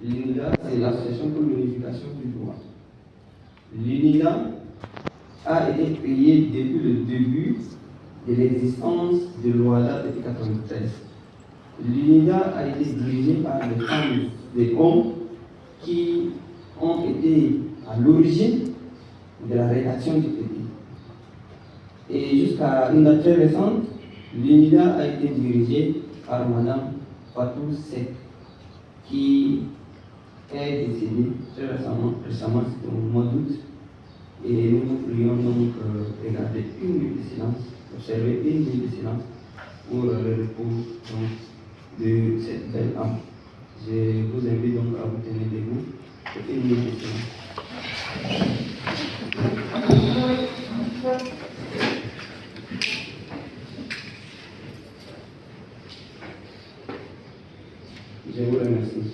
L'UNIDA, c'est l'Association pour l'unification du droit. L'UNIDA a été créée depuis le début de l'existence de l'OADA depuis 1993. L'UNIDA a été dirigée par des femmes, des hommes qui ont été à l'origine de la rédaction du traité. Et jusqu'à une date très récente, l'UNIDA a été dirigée par Mme Fatou Seck, qui est décédée très récemment c'était au mois d'août. Et nous vous prions donc de garder une minute de silence, observer une minute de silence pour le repos de cette belle âme. Je vous invite donc à vous tenir debout pour une minute de silence. Je vous remercie.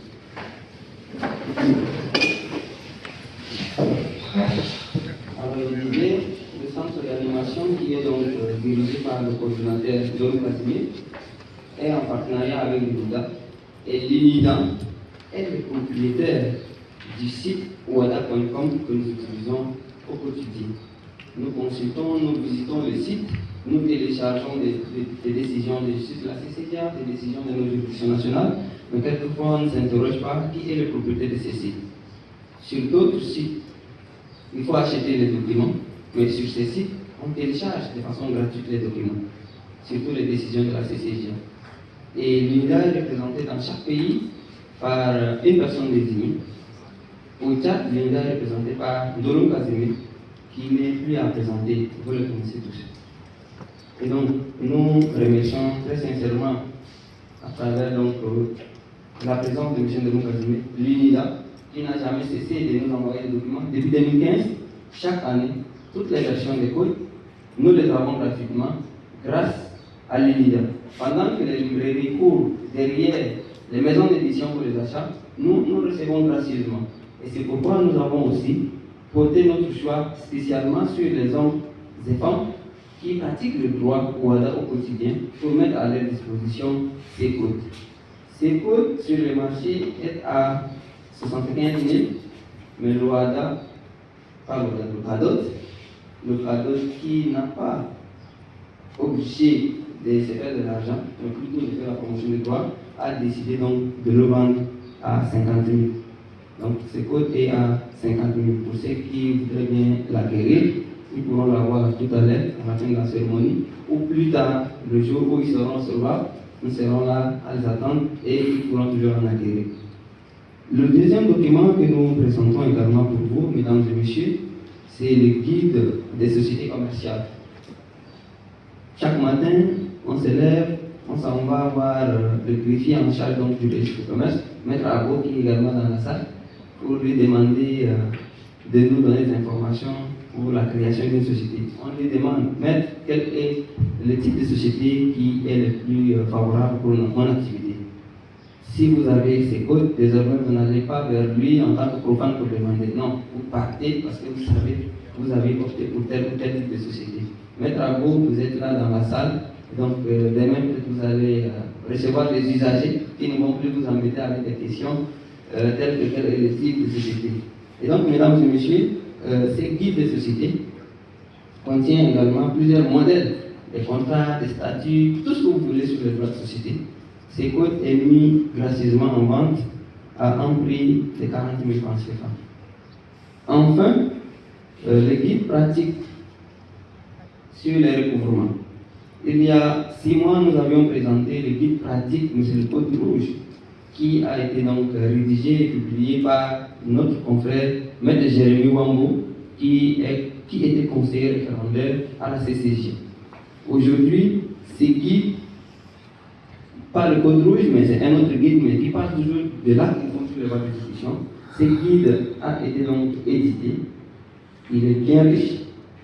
Alors, le centre d'animation qui est donc dirigé par le coordinateur John Casimir est en partenariat avec l'UNIDA. Et l'UNIDA est le propriétaire du site wada.com que nous utilisons au quotidien. Nous consultons, nous visitons le site, nous téléchargeons des décisions de justice de la CCDA, des décisions de nos juridictions nationales, mais quelquefois on ne s'interroge pas qui est le propriétaire de ces sites. Sur d'autres sites, il faut acheter les documents, mais sur ces sites, on télécharge de façon gratuite les documents, surtout les décisions de la CCDA. Et l'UNIDA est représentée dans chaque pays par une personne désignée. Au Tchad, l'UNIDA est représentée par Ndolou Casimir, qui n'est plus à présenter, vous le connaissez tous. Et donc, nous remercions très sincèrement, à travers donc, la présence de M. Ndolou Casimir, l'UNIDA, qui n'a jamais cessé de nous envoyer des documents. Depuis 2015, chaque année, toutes les versions des codes, nous les avons gratuitement grâce à l'UNIDA. Pendant que les librairies courent derrière les maisons d'édition pour les achats, nous recevons gracieusement. Et c'est pourquoi nous avons aussi porté notre choix spécialement sur les hommes et femmes qui pratiquent le droit WADA au quotidien pour mettre à leur disposition ces codes. Ces codes sur le marché est à 75 000, mais le WADA, pas le CADOT qui n'a pas obligé de se faire de l'argent, mais plutôt de faire la promotion du droit, a décidé donc de le vendre à 50 000. Donc ce code est à 50 000. Pour ceux qui voudraient bien l'acquérir, ils pourront l'avoir tout à l'heure, à la fin de la cérémonie, ou plus tard, le jour où ils seront recevables, nous serons là à les attendre et ils pourront toujours en acquérir. Le deuxième document que nous présentons également pour vous, mesdames et messieurs, c'est le guide des sociétés commerciales. Chaque matin, on se lève, on s'en va voir le greffier en charge donc, du registre du commerce, Maître Abo, qui est également dans la salle, pour lui demander de nous donner des informations pour la création d'une société. On lui demande, Maître, quel est le type de société qui est le plus favorable pour mon activité. Si vous avez ces codes, désormais vous n'allez pas vers lui en tant que profane pour demander. Non, vous partez parce que vous savez, vous avez opté pour tel ou tel type de société. Maître Abo, vous êtes là dans la salle, donc demain vous allez recevoir des usagers qui ne vont plus vous embêter avec des questions telles que quel est le type de société. Et donc, mesdames et messieurs, ces guides de société contiennent également plusieurs modèles, des contrats, des statuts, tout ce que vous voulez sur les droits de société. Ces codes est mis gracieusement en vente à un prix de 40 000 francs CFA. Enfin, les guides pratiques sur les recouvrements. Il y a 6 mois, nous avions présenté le guide pratique M. le Code Rouge, qui a été donc rédigé et publié par notre confrère Maître Jérémy Wambo, qui était conseiller référendaire à la CCJ. Aujourd'hui, ces guides, pas le Code Rouge, mais c'est un autre guide, mais qui parle toujours de l'acte contre les voies de discussion. Ce guide a été donc édité. Il est bien riche.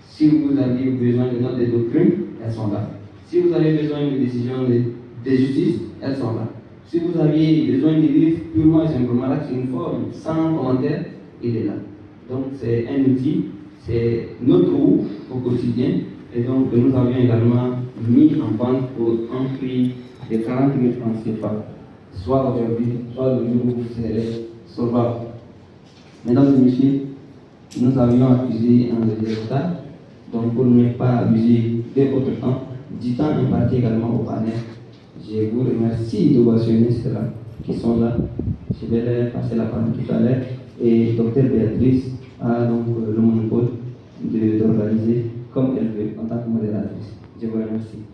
Si vous avez besoin de notes de doctrine, elles sont là. Si vous avez besoin de décisions de justice, elles sont là. Si vous aviez besoin de livres purement et simplement l'acte uniforme, sans commentaire, il est là. Donc c'est un outil, c'est notre roue au quotidien, et donc nous avions également mis en vente pour un prix de 40 000 francs CFA. soit aujourd'hui, soit le jour où vous serez solvable. Mesdames et messieurs, nous avions accusé un résultat, donc pour ne pas abuser de votre temps, du temps imparti également au panel, je vous remercie d'ovationner ceux-là qui sont là. Je vais leur passer la parole tout à l'heure. Et Dr Béatrice a donc le monopole d'organiser comme elle veut en tant que modératrice. Je vous remercie.